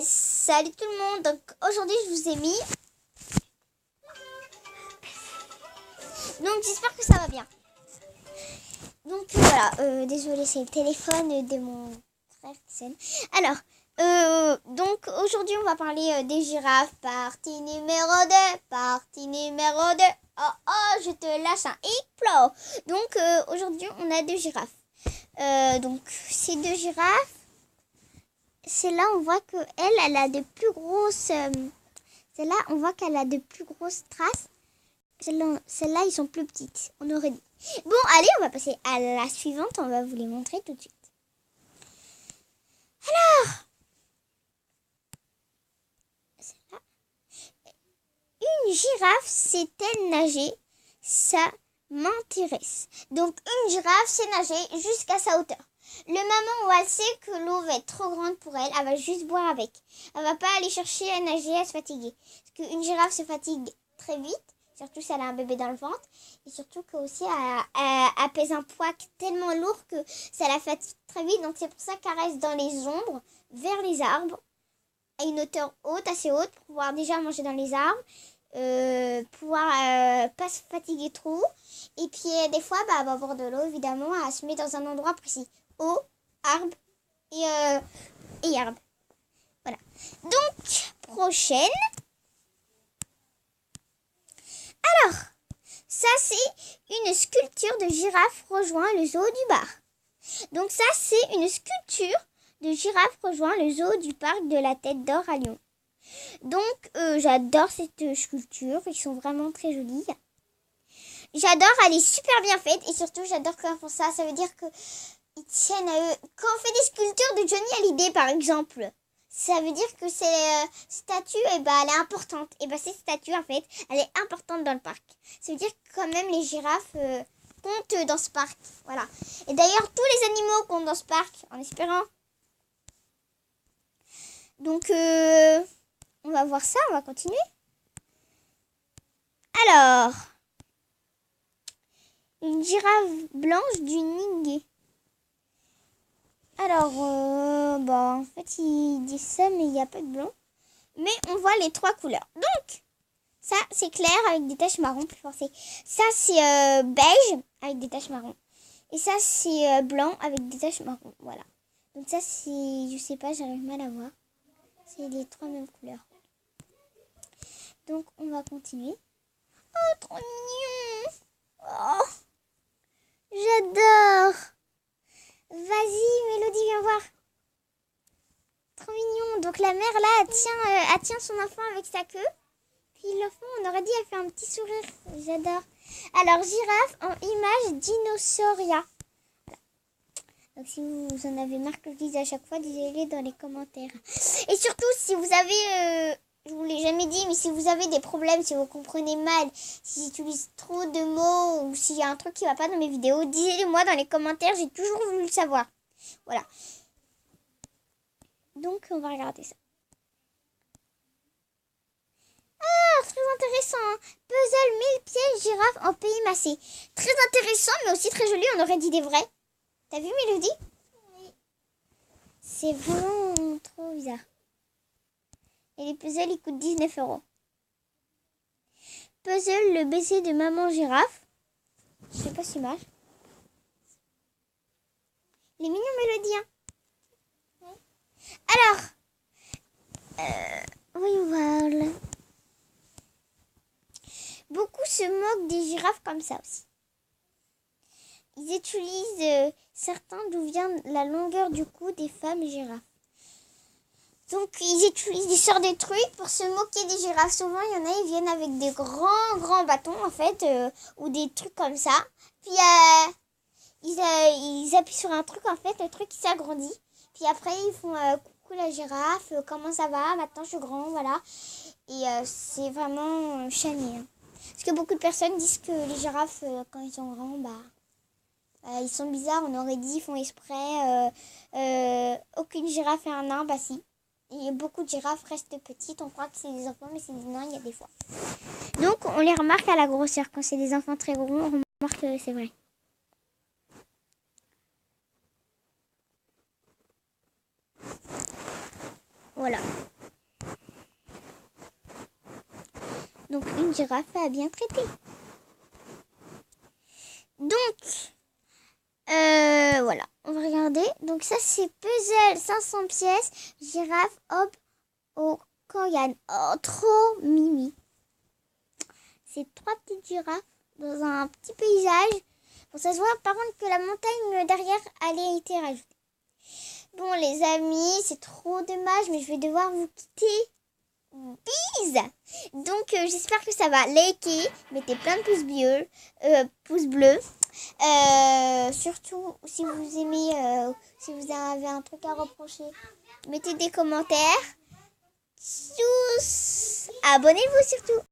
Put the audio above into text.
Salut tout le monde. Donc aujourd'hui je vous ai mis. Donc j'espère que ça va bien. Donc voilà, désolé, c'est le téléphone de mon frère qui sonne. Alors, donc aujourd'hui on va parler des girafes. Partie numéro 2. Partie numéro 2. Oh oh, je te lâche un éclat. Donc aujourd'hui on a deux girafes. Donc ces deux girafes. C'est là on voit que elle a de plus grosses. C'est là on voit qu'elle a de plus grosses traces. Celles-là, ils sont plus petites. On aurait dit. Bon, allez, on va passer à la suivante. On va vous les montrer tout de suite. Alors, celle-là. Une girafe sait-elle nager? Ça m'intéresse. Donc, une girafe sait nager jusqu'à sa hauteur. Le moment où elle sait que l'eau va être trop grande pour elle, elle va juste boire avec. Elle va pas aller chercher à nager, à se fatiguer. Parce qu'une girafe se fatigue très vite. Surtout si elle a un bébé dans le ventre. Et surtout qu'aussi elle pèse un poids tellement lourd que ça la fatigue très vite. Donc c'est pour ça qu'elle reste dans les ombres, vers les arbres, à une hauteur haute, assez haute, pour pouvoir déjà manger dans les arbres. Pouvoir pas se fatiguer trop. Et puis des fois, elle va boire de l'eau, évidemment. Elle se met dans un endroit précis. Eau, arbre et arbre. Voilà. Donc, prochaine. Alors, ça c'est une sculpture de girafe rejoint le zoo du bar. Donc ça c'est une sculpture de girafe rejoint le zoo du parc de la Tête d'Or à Lyon. Donc j'adore cette sculpture, ils sont vraiment très jolis. J'adore, elle est super bien faite et surtout j'adore quand ils font ça, ça veut dire qu'ils tiennent à eux. Quand on fait des sculptures de Johnny Hallyday par exemple, ça veut dire que cette statue, elle est importante. Et cette statue, en fait, elle est importante dans le parc. Ça veut dire que quand même les girafes comptent dans ce parc. Voilà. Et d'ailleurs, tous les animaux comptent dans ce parc, en espérant. Donc, on va voir ça, on va continuer. Alors, une girafe blanche du Nigé. Alors, en fait, il dit ça, mais il n'y a pas de blanc. Mais on voit les trois couleurs. Donc, ça, c'est clair avec des taches marron plus foncées. Ça, c'est beige avec des taches marron. Et ça, c'est blanc avec des taches marron. Voilà. Donc ça, c'est... Je sais pas, j'arrive mal à voir. C'est les trois mêmes couleurs. Donc, on va continuer. Oh, trop mignon! Oh, j'adore! Vas-y, Mélodie, viens voir. Trop mignon. Donc la mère là, elle tient son enfant avec sa queue. Puis l'enfant, on aurait dit, elle fait un petit sourire. J'adore. Alors girafe en image dinosauria. Voilà. Donc si vous en avez marre que je dise à chaque fois, dites-le dans les commentaires. Et surtout, si vous avez, je vous l'ai jamais dit, mais si vous avez des problèmes, si vous comprenez mal, si j'utilise trop de mots ou s'il y a un truc qui va pas dans mes vidéos, dites-le moi dans les commentaires. J'ai toujours voulu le savoir. Voilà. Donc, on va regarder ça. Ah, très intéressant. Hein. Puzzle 1000 pièges girafe en pays massé. Très intéressant, mais aussi très joli. On aurait dit des vrais. T'as vu, Mélodie? Oui. C'est vraiment trop bizarre. Et les puzzles, ils coûtent 19 €. Puzzle, le baiser de maman girafe. Je sais pas si mal. Il est mignon, Mélodie. Hein. Alors, oui, voilà. Beaucoup se moquent des girafes comme ça aussi. Ils utilisent certains d'où vient la longueur du cou des femmes girafes. Donc, ils utilisent des sortes de trucs pour se moquer des girafes. Souvent, il y en a, ils viennent avec des grands bâtons, en fait, ou des trucs comme ça. Puis, ils appuient sur un truc, en fait, le truc qui s'agrandit. Puis après, ils font coucou la girafe, comment ça va? Maintenant, je suis grand, voilà. Et c'est vraiment chani. Hein. Parce que beaucoup de personnes disent que les girafes, quand ils sont grands, ils sont bizarres. On aurait dit, ils font exprès. Aucune girafe est un nain, si. Et beaucoup de girafes restent petites. On croit que c'est des enfants, mais c'est des nains, il y a des fois. Donc, on les remarque à la grosseur. Quand c'est des enfants très gros, on remarque que c'est vrai. Voilà. girafe à bien traiter. Donc, voilà, on va regarder. Donc ça, c'est puzzle 500 pièces, girafe, hop, au Koyan. Oh, trop mimi. C'est 3 petites girafes dans un petit paysage. Bon, ça se voit par contre que la montagne derrière, elle a été rajoutée. Bon, les amis, c'est trop dommage, mais je vais devoir vous quitter. Bise. Donc, j'espère que ça va. Likez, mettez plein de pouces bleus. Surtout, si vous aimez, si vous avez un truc à reprocher, mettez des commentaires. Tchuss. Abonnez-vous surtout.